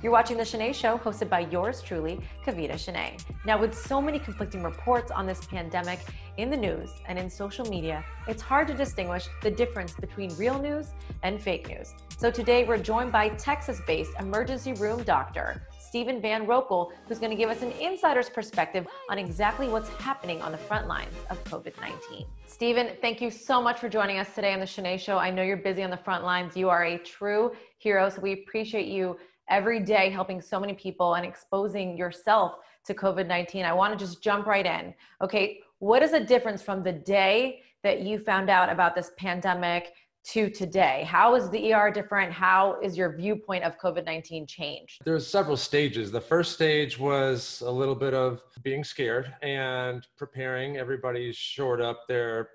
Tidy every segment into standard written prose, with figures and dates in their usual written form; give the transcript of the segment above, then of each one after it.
You're watching The Channe Show, hosted by yours truly, Kavita Channe. Now, with so many conflicting reports on this pandemic in the news and in social media, it's hard to distinguish the difference between real news and fake news. So today, we're joined by Texas-based emergency room doctor, Stephen VanRoekel, who's going to give us an insider's perspective on exactly what's happening on the front lines of COVID-19. Stephen, thank you so much for joining us today on The Channe Show. I know you're busy on the front lines. You are a true hero, so we appreciate you every day helping so many people and exposing yourself to COVID-19. I want to just jump right in. Okay, what is the difference from the day that you found out about this pandemic to today? How is the ER different? How is your viewpoint of COVID-19 changed? There's several stages. The first stage was a little bit of being scared and preparing. Everybody shored up their,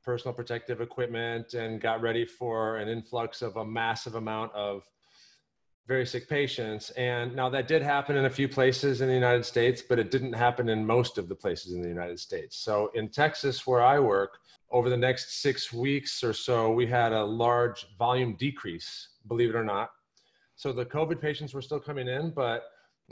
personal protective equipment and got ready for an influx of a massive amount of very sick patients. And now that did happen in a few places in the United States, but it didn't happen in most of the places in the United States. So in Texas, where I work, over the next 6 weeks or so, we had a large volume decrease, believe it or not. So the COVID patients were still coming in, but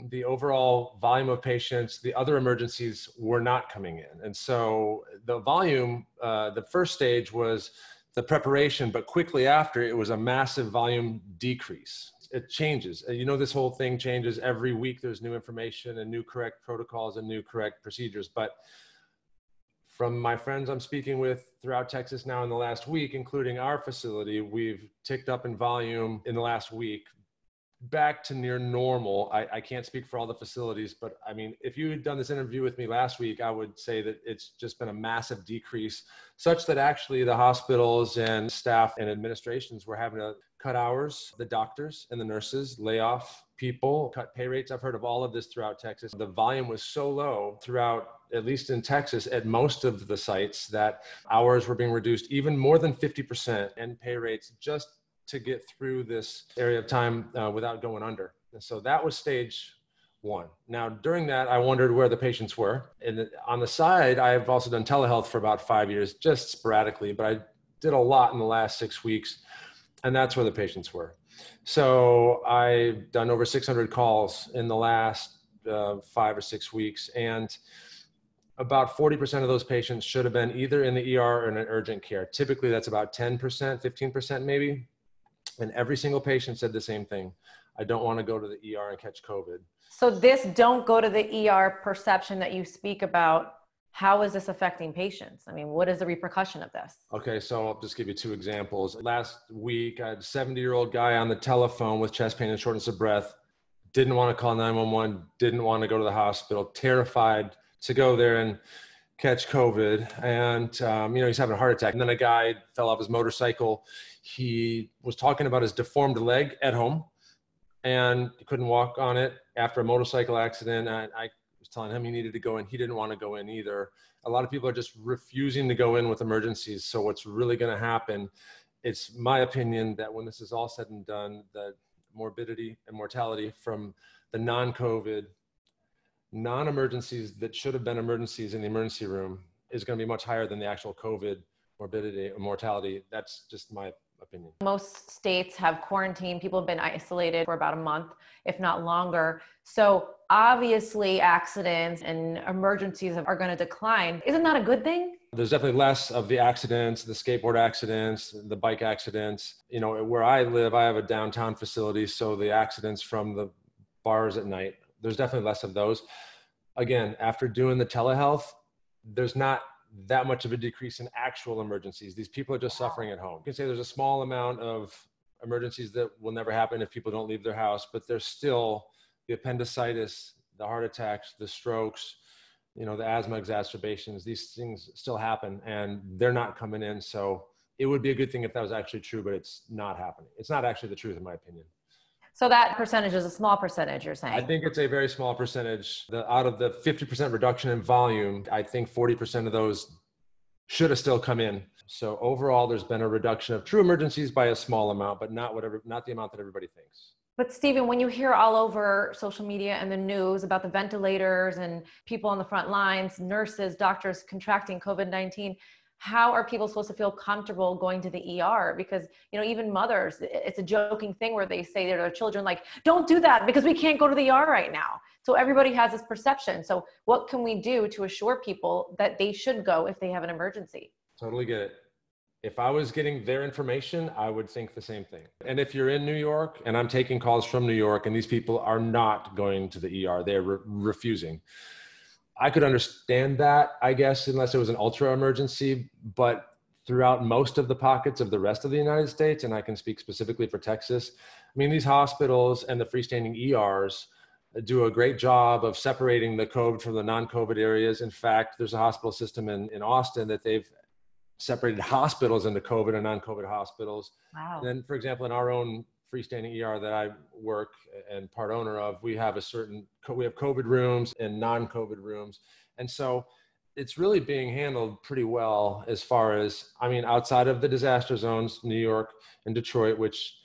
the overall volume of patients, the other emergencies were not coming in. And so the volume, the first stage was the preparation, but quickly after, it was a massive volume decrease. It changes. This whole thing changes every week. There's new information and new correct protocols and new correct procedures. But from my friends I'm speaking with throughout Texas now in the last week, including our facility, we've ticked up in volume in the last week back to near normal. I can't speak for all the facilities, but I mean, if you had done this interview with me last week, I would say that it's just been a massive decrease, such that actually the hospitals and staff and administrations were having to cut hours, the doctors and the nurses, lay off people, cut pay rates. I've heard of all of this throughout Texas. The volume was so low throughout, at least in Texas, at most of the sites, that hours were being reduced even more than 50% and pay rates just to get through this area of time without going under. And so that was stage one. Now, during that, I wondered where the patients were. And on the side, I've also done telehealth for about 5 years, just sporadically, but I did a lot in the last 6 weeks. And that's where the patients were. So I've done over 600 calls in the last 5 or 6 weeks. And about 40% of those patients should have been either in the ER or in an urgent care. Typically, that's about 10%, 15% maybe. And every single patient said the same thing. I don't want to go to the ER and catch COVID. So this don't go to the ER perception that you speak about, how is this affecting patients? I mean, what is the repercussion of this? Okay, so I'll just give you 2 examples. Last week, I had a 70-year-old guy on the telephone with chest pain and shortness of breath, didn't want to call 911, didn't want to go to the hospital, terrified to go there and catch COVID. And, he's having a heart attack. And then a guy fell off his motorcycle. He was talking about his deformed leg at home and he couldn't walk on it after a motorcycle accident. I was telling him he needed to go in. He didn't want to go in either. A lot of people are just refusing to go in with emergencies. So what's really going to happen, it's my opinion that when this is all said and done, the morbidity and mortality from the non-COVID, non-emergencies that should have been emergencies in the emergency room is going to be much higher than the actual COVID morbidity and mortality. That's just my opinion. Most states have quarantined. People have been isolated for about a month, if not longer. So obviously accidents and emergencies are going to decline. Isn't that a good thing? There's definitely less of the accidents, the skateboard accidents, the bike accidents. Where I live, I have a downtown facility. So the accidents from the bars at night, there's definitely less of those. Again, after doing the telehealth, there's not that much of a decrease in actual emergencies. These people are just suffering at home. You can say there's a small amount of emergencies that will never happen if people don't leave their house, but there's still the appendicitis, the heart attacks, the strokes, the asthma exacerbations. These things still happen and they're not coming in. So it would be a good thing if that was actually true, but it's not happening. It's not actually the truth in my opinion. So that percentage is a small percentage, you're saying? I think it's a very small percentage. Out of the 50% reduction in volume, I think 40% of those should have still come in. So overall, there's been a reduction of true emergencies by a small amount, but not the amount that everybody thinks. But Stephen, when you hear all over social media and the news about the ventilators and people on the front lines, nurses, doctors contracting COVID-19, how are people supposed to feel comfortable going to the ER? Because, you know, even mothers, it's a joking thing where they say to their children, like, don't do that because we can't go to the ER right now. So everybody has this perception. So what can we do to assure people that they should go if they have an emergency? Totally get it. If I was getting their information, I would think the same thing. And if you're in New York, and I'm taking calls from New York, and these people are not going to the ER, they're refusing. I could understand that, I guess, unless it was an ultra emergency, but throughout most of the pockets of the rest of the United States, and I can speak specifically for Texas, I mean, these hospitals and the freestanding ERs do a great job of separating the COVID from the non-COVID areas. In fact, there's a hospital system in Austin that they've separated hospitals into COVID and non-COVID hospitals. Wow. And then, for example, in our own freestanding ER that I work and part owner of, we have we have COVID rooms and non-COVID rooms. And so it's really being handled pretty well as far as, I mean, outside of the disaster zones, New York and Detroit, which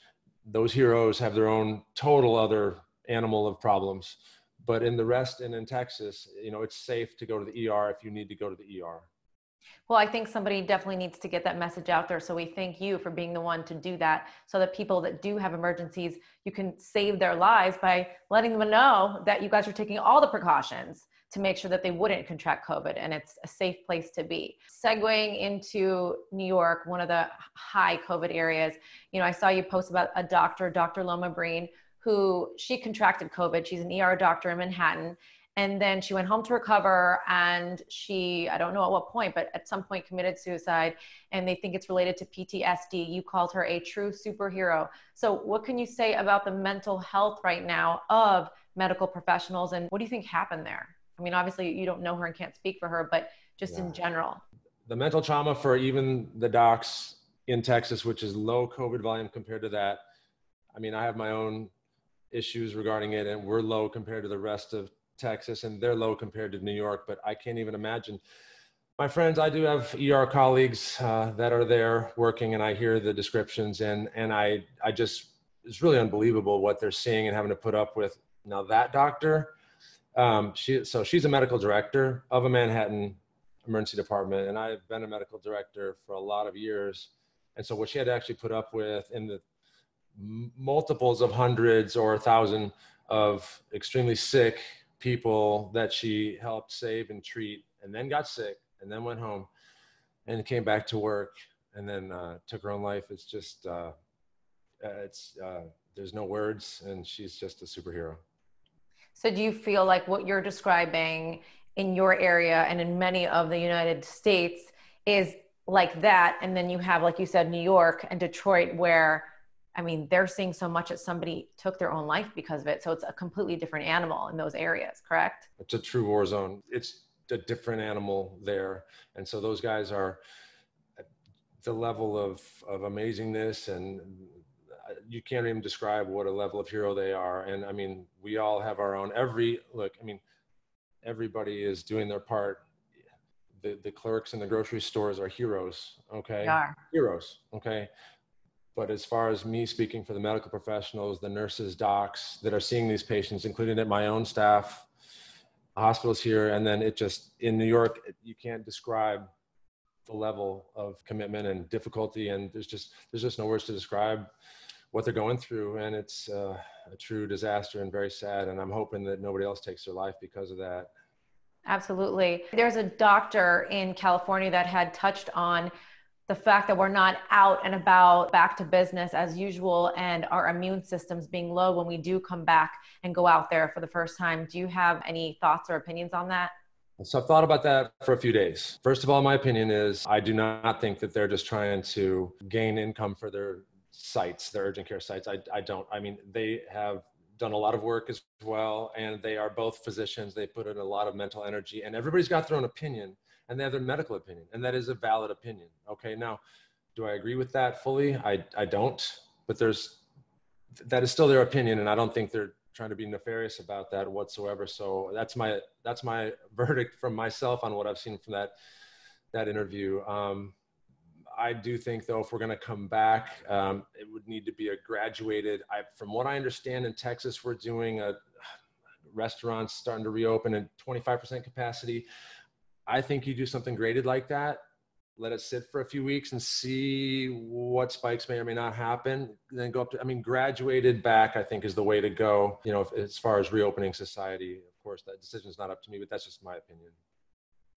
those heroes have their own total other animal of problems. But in the rest and in Texas, you know, it's safe to go to the ER if you need to go to the ER. Well, I think somebody definitely needs to get that message out there. So we thank you for being the one to do that, so that people that do have emergencies, you can save their lives by letting them know that you guys are taking all the precautions to make sure that they wouldn't contract COVID, and it's a safe place to be. Segueing into New York, one of the high COVID areas, you know, I saw you post about a doctor, Dr. Loma Breen, who she contracted COVID. She's an ER doctor in Manhattan. And then she went home to recover, and she, I don't know at what point, but at some point committed suicide, and they think it's related to PTSD. You called her a true superhero. So what can you say about the mental health right now of medical professionals, and what do you think happened there? I mean, obviously you don't know her and can't speak for her, but just in general. The mental trauma for even the docs in Texas, which is low COVID volume compared to that. I mean, I have my own issues regarding it, and we're low compared to the rest of Texas, and they're low compared to New York, but I can't even imagine. My friends, I do have ER colleagues that are there working, and I hear the descriptions, and I just, it's really unbelievable what they're seeing and having to put up with. Now that doctor, she's a medical director of a Manhattan emergency department, and I've been a medical director for a lot of years. And so what she had to actually put up with in the multiples of hundreds or 1,000 of extremely sick people that she helped save and treat, and then got sick, and then went home and came back to work, and then took her own life. It's just, there's no words, and she's just a superhero. So do you feel like what you're describing in your area and in many of the United States is like that? And then you have, like you said, New York and Detroit, where, I mean, they're seeing so much that somebody took their own life because of it. So it's a completely different animal in those areas, correct? It's a true war zone. It's a different animal there. And so those guys are at the level of amazingness, and you can't even describe what a level of hero they are. And I mean, we all have our own, everybody is doing their part. The clerks in the grocery stores are heroes, okay? They are. Heroes, okay? But as far as me speaking for the medical professionals, the nurses, docs that are seeing these patients, including at my own staff, hospitals here, and then it just, in New York, you can't describe the level of commitment and difficulty, and there's just no words to describe what they're going through, and it's a true disaster and very sad, and I'm hoping that nobody else takes their life because of that. Absolutely. There's a doctor in California that had touched on the fact that we're not out and about, back to business as usual, and our immune systems being low when we do come back and go out there for the first time. Do you have any thoughts or opinions on that? So I've thought about that for a few days. First of all, my opinion is I do not think that they're just trying to gain income for their sites, their urgent care sites. I don't. I mean, they have done a lot of work as well, and they are both physicians. They put in a lot of mental energy, and everybody's got their own opinion, and they have their medical opinion, and that is a valid opinion. Okay, now, do I agree with that fully? I don't, but that is still their opinion, and I don't think they're trying to be nefarious about that whatsoever. So that's my verdict from myself on what I've seen from that interview. I do think, though, if we're going to come back, it would need to be a graduated. From what I understand, in Texas, we're doing restaurants starting to reopen at 25% capacity. I think you do something graded like that, let it sit for a few weeks and see what spikes may or may not happen, then go up to, I mean, graduated back, I think is the way to go, you know, as far as reopening society. Of course, that decision is not up to me, but that's just my opinion.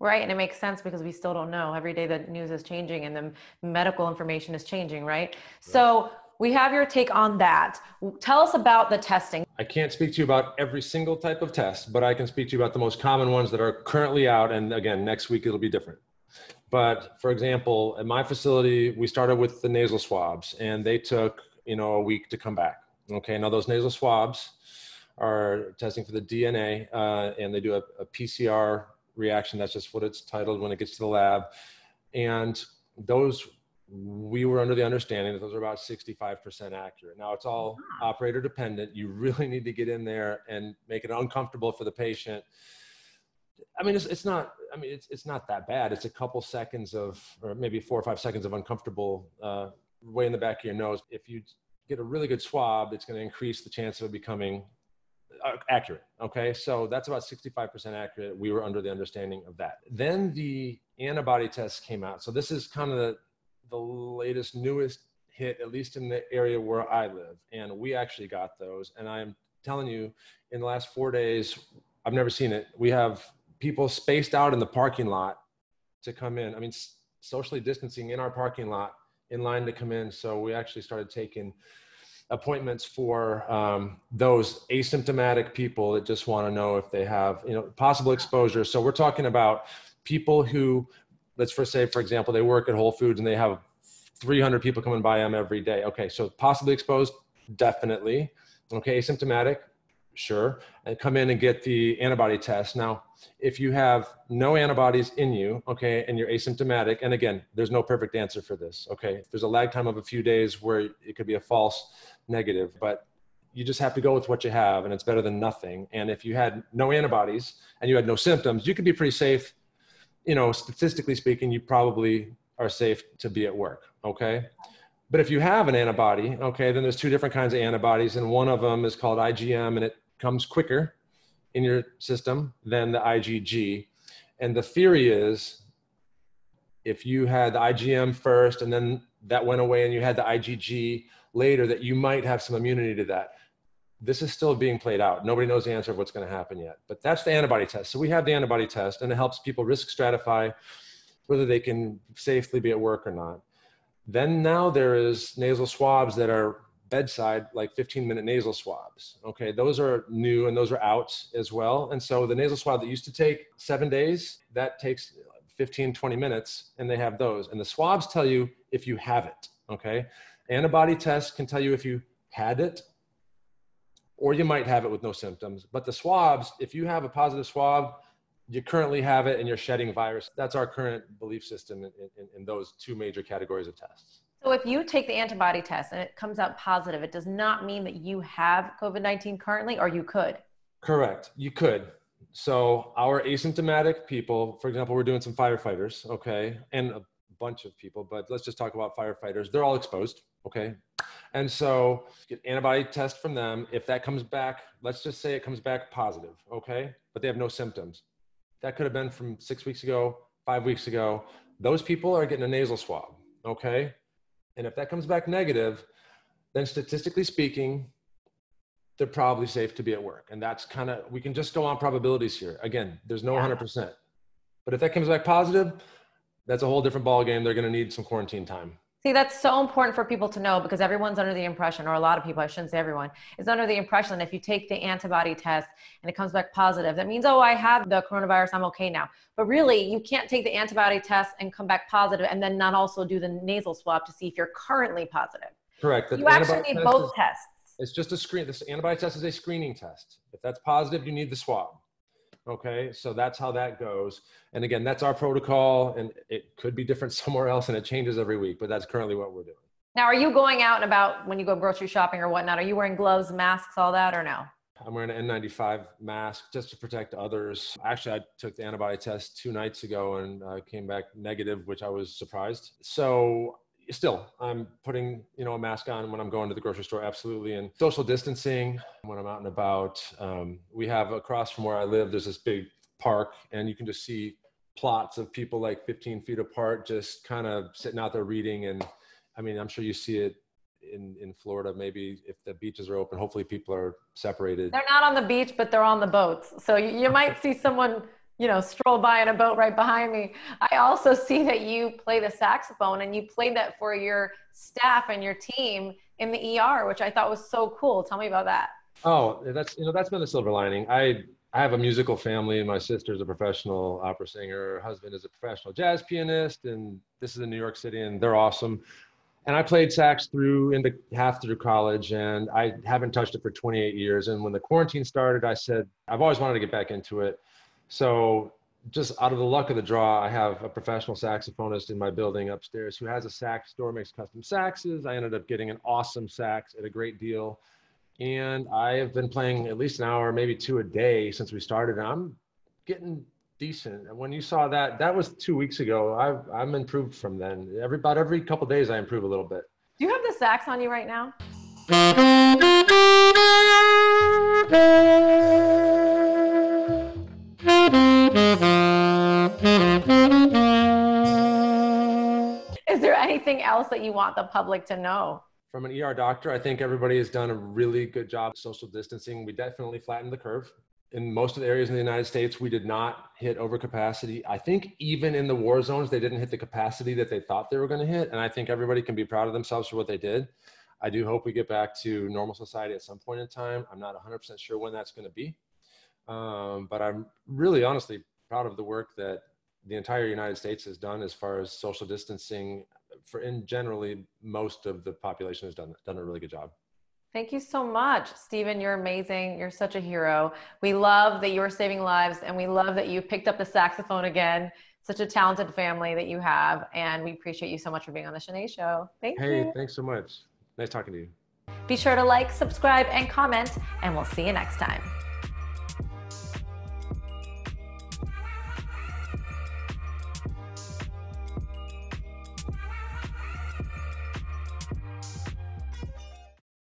Right. And it makes sense because we still don't know. Every day the news is changing and the medical information is changing, right? So we have your take on that. Tell us about the testing. I can't speak to you about every single type of test, but I can speak to you about the most common ones that are currently out. And again, next week it'll be different. But for example, at my facility, we started with the nasal swabs and they took, you know, a week to come back. Okay. Now those nasal swabs are testing for the DNA and they do a PCR reaction. That's just what it's titled when it gets to the lab. And those, we were under the understanding that those are about 65% accurate. Now it's all operator dependent. You really need to get in there and make it uncomfortable for the patient. I mean, it's not that bad. It's a couple seconds of, or maybe 4 or 5 seconds of uncomfortable way in the back of your nose. If you get a really good swab, it's going to increase the chance of it becoming accurate. Okay. So that's about 65% accurate. We were under the understanding of that. Then the antibody tests came out. So this is kind of the latest, newest hit, at least in the area where I live. And we actually got those. And I'm telling you, in the last 4 days, I've never seen it. We have people spaced out in the parking lot to come in. I mean, socially distancing in our parking lot in line to come in. So we actually started taking appointments for those asymptomatic people that just want to know if they have, you know, possible exposure. So we're talking about people who, let's first say, for example, they work at Whole Foods and they have 300 people coming by them every day. Okay, so possibly exposed, definitely. Okay, asymptomatic, sure. And come in and get the antibody test. Now, if you have no antibodies in you, okay, and you're asymptomatic, and again, there's no perfect answer for this, okay? There's a lag time of a few days where it could be a false negative, but you just have to go with what you have, and it's better than nothing. And if you had no antibodies and you had no symptoms, you could be pretty safe. You know, statistically speaking, you probably are safe to be at work, okay? But if you have an antibody, okay, then there's two different kinds of antibodies, and one of them is called IgM, and it comes quicker in your system than the IgG. And the theory is if you had the IgM first and then that went away and you had the IgG later, that you might have some immunity to that. This is still being played out. Nobody knows the answer of what's going to happen yet, but that's the antibody test. So we have the antibody test and it helps people risk stratify whether they can safely be at work or not. Then now there is nasal swabs that are bedside, like 15-minute nasal swabs. Okay, those are new and those are out as well. And so the nasal swab that used to take 7 days, that takes 15, 20 minutes, and they have those. And the swabs tell you if you have it, okay? Antibody tests can tell you if you had it, or you might have it with no symptoms. But the swabs, if you have a positive swab, you currently have it and you're shedding virus. That's our current belief system in those two major categories of tests. So if you take the antibody test and it comes out positive, it does not mean that you have COVID-19 currently, or you could? Correct, you could. So our asymptomatic people, for example, we're doing some firefighters, okay, and a bunch of people, but let's just talk about firefighters. They're all exposed, okay? And so get antibody test from them. If that comes back, let's just say it comes back positive, okay? But they have no symptoms. That could have been from 6 weeks ago, 5 weeks ago. Those people are getting a nasal swab, okay? And if that comes back negative, then statistically speaking, they're probably safe to be at work. And that's kind of, we can just go on probabilities here. Again, there's no 100%. But if that comes back positive, that's a whole different ballgame. They're going to need some quarantine time. See, that's so important for people to know, because everyone's under the impression, or a lot of people, I shouldn't say everyone, is under the impression that if you take the antibody test and it comes back positive, that means, oh, I have the coronavirus, I'm okay now. But really, you can't take the antibody test and come back positive and then not also do the nasal swab to see if you're currently positive. Correct. You actually need both tests. It's just a screen. This antibody test is a screening test. If that's positive, you need the swab. Okay, so that's how that goes. And again, that's our protocol, and it could be different somewhere else, and it changes every week, but that's currently what we're doing. Now, are you going out and about when you go grocery shopping or whatnot? Are you wearing gloves, masks, all that, or no? I'm wearing an N95 mask just to protect others. Actually, I took the antibody test 2 nights ago and came back negative, which I was surprised. So still, I'm putting, a mask on when I'm going to the grocery store, absolutely. And social distancing when I'm out and about. We have across from where I live, there's this big park, and you can just see plots of people like 15 feet apart, just kind of sitting out there reading. And I mean, I'm sure you see it in Florida. Maybe if the beaches are open, hopefully people are separated. They're not on the beach, but they're on the boats. So you might see someone, stroll by in a boat right behind me. I also see that you play the saxophone, and you played that for your staff and your team in the ER, which I thought was so cool. Tell me about that. Oh, that's been the silver lining. I have a musical family. My sister's a professional opera singer. Her husband is a professional jazz pianist, and this is in New York City, and they're awesome. And I played sax half through college, and I haven't touched it for 28 years. And when the quarantine started, I said, I've always wanted to get back into it. So just out of the luck of the draw, I have a professional saxophonist in my building upstairs who has a sax store, makes custom saxes. I ended up getting an awesome sax at a great deal. And I have been playing at least an hour, maybe two a day since we started. And I'm getting decent. And when you saw that was 2 weeks ago. I'm improved from then. About every couple of days, I improve a little bit. Do you have the sax on you right now? Is there anything else that you want the public to know? From an ER doctor, I think everybody has done a really good job of social distancing. We definitely flattened the curve. In most of the areas in the United States, we did not hit overcapacity. I think even in the war zones, they didn't hit the capacity that they thought they were going to hit. And I think everybody can be proud of themselves for what they did. I do hope we get back to normal society at some point in time. I'm not 100% sure when that's going to be. But I'm really honestly proud of the work that the entire United States has done as far as social distancing. Generally, most of the population has done a really good job. Thank you so much, Stephen. You're amazing. You're such a hero. We love that you're saving lives, and we love that you picked up the saxophone again. Such a talented family that you have, and we appreciate you so much for being on the Channe Show. Thank you. Hey, thanks so much. Nice talking to you. Be sure to like, subscribe, and comment, and we'll see you next time.